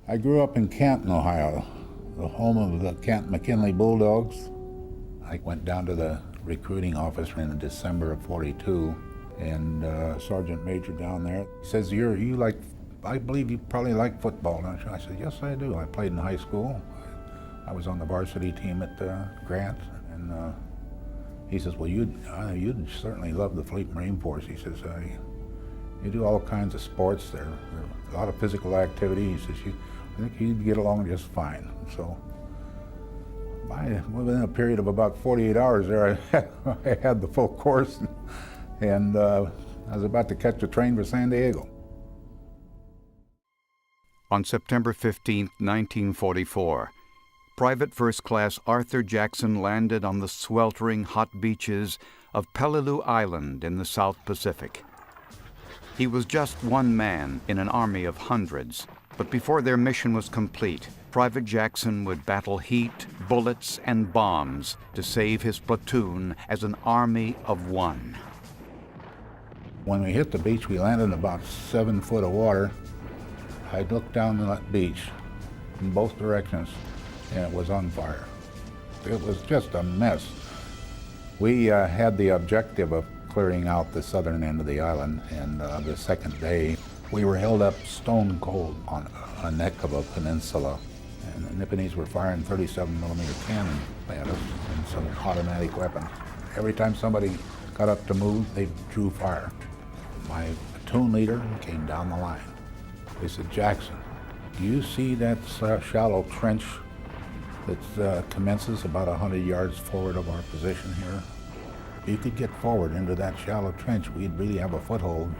I grew up in Canton, Ohio, the home of the Canton McKinley Bulldogs. I went down to the recruiting office in December of '42, and Sergeant Major down there says, I believe you probably like football, don't you? I said, yes, I do. I played in high school. I was on the varsity team at Grant, and he says, well, you'd certainly love the Fleet Marine Force. He says, you do all kinds of sports there. A lot of physical activity. He says, I think you'd get along just fine. So within a period of about 48 hours there, I had the full course, and I was about to catch a train for San Diego. On September 15, 1944, Private First Class Arthur Jackson landed on the sweltering hot beaches of Peleliu Island in the South Pacific. He was just one man in an army of hundreds, but before their mission was complete, Private Jackson would battle heat, bullets, and bombs to save his platoon as an army of one. When we hit the beach, we landed in about 7 foot of water. I looked down that beach in both directions, and it was on fire. It was just a mess. We had the objective of clearing out the southern end of the island, and the second day, we were held up stone cold on a neck of a peninsula, and the Nipponese were firing 37-millimeter cannon at us and some automatic weapons. Every time somebody got up to move, they drew fire. My platoon leader came down the line. They said, Jackson, do you see that shallow trench that commences about 100 yards forward of our position here? If you could get forward into that shallow trench, we'd really have a foothold.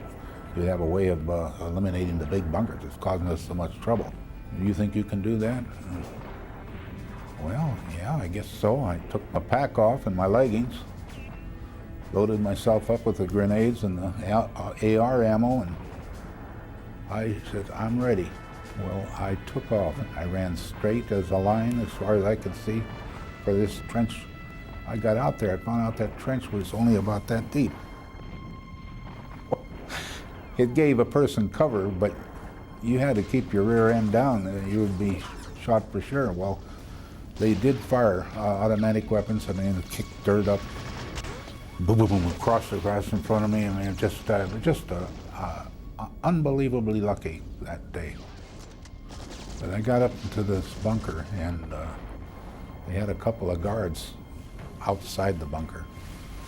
We'd have a way of eliminating the big bunkers that's causing us so much trouble. Do you think you can do that? Well, yeah, I guess so. I took my pack off and my leggings, loaded myself up with the grenades and the AR ammo, and I said, I'm ready. Well, I took off. I ran straight as a line as far as I could see for this trench. I got out there, I found out that trench was only about that deep. It gave a person cover, but you had to keep your rear end down, you would be shot for sure. Well, they did fire automatic weapons. I mean, it kicked dirt up, boom, boom, boom, across the grass in front of me. I mean, just unbelievably lucky that day. But I got up into this bunker, and they had a couple of guards outside the bunker.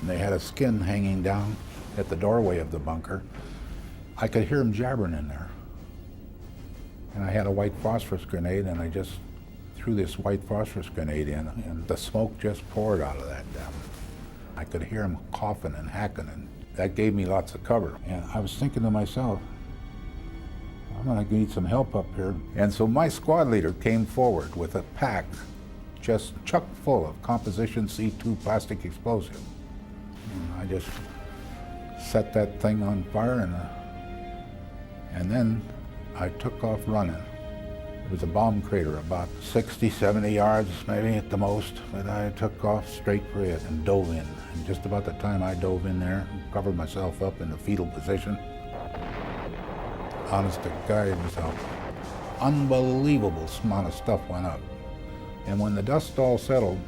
And they had a skin hanging down at the doorway of the bunker. I could hear them jabbering in there. And I had a white phosphorus grenade, and I just threw this white phosphorus grenade in, and the smoke just poured out of that damn. I could hear them coughing and hacking, and that gave me lots of cover. And I was thinking to myself, I'm gonna need some help up here. And so my squad leader came forward with a pack just chock full of composition C2 plastic explosive. And I just set that thing on fire, and then I took off running. It was a bomb crater about 60, 70 yards maybe at the most, but I took off straight for it and dove in. And just about the time I dove in there, covered myself up in the fetal position, honest to God, it was an unbelievable amount of stuff went up. And when the dust all settled,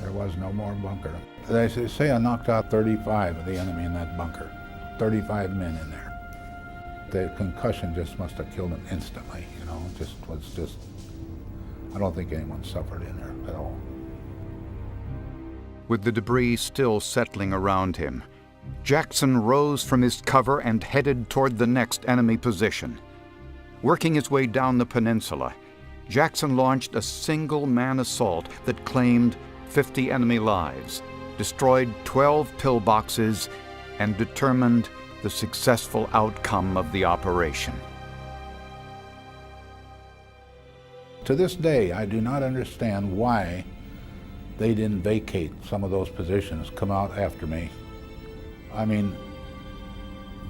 there was no more bunker. They say I knocked out 35 of the enemy in that bunker, 35 men in there. The concussion just must have killed them instantly, you know, I don't think anyone suffered in there at all. With the debris still settling around him, Jackson rose from his cover and headed toward the next enemy position. Working his way down the peninsula, Jackson launched a single-man assault that claimed 50 enemy lives, destroyed 12 pillboxes, and determined the successful outcome of the operation. To this day, I do not understand why they didn't vacate some of those positions, come out after me. I mean,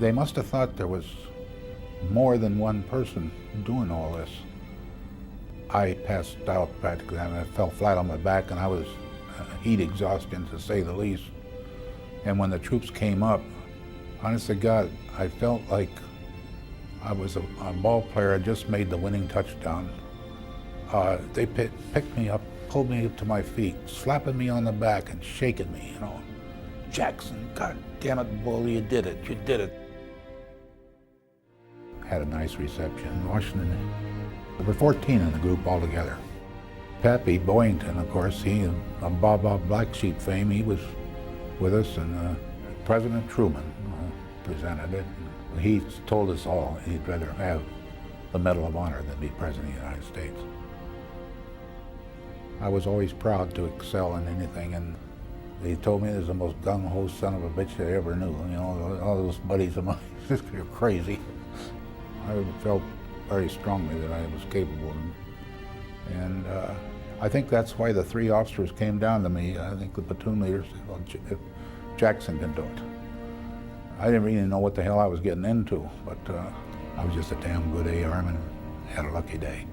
they must have thought there was more than one person doing all this. I passed out practically. I mean, I fell flat on my back, and I was heat exhaustion, to say the least. And when the troops came up, honest to God, I felt like I was a ball player. I just made the winning touchdown. They picked me up, pulled me up to my feet, slapping me on the back and shaking me, you know. Jackson, God damn it, bull, you did it, you did it. Had a nice reception in Washington. There were 14 in the group altogether. Pappy Boyington, of course, he, of Bob Black Sheep fame, he was with us, and President Truman presented it. He told us all he'd rather have the Medal of Honor than be President of the United States. I was always proud to excel in anything, and he told me he was the most gung-ho son of a bitch I ever knew. You know, all those buddies of mine, they're crazy. I felt very strongly that I was capable, and I think that's why the 3 officers came down to me. I think the platoon leaders said, well, if Jackson can do it. I didn't really know what the hell I was getting into, but I was just a damn good A-arm and had a lucky day.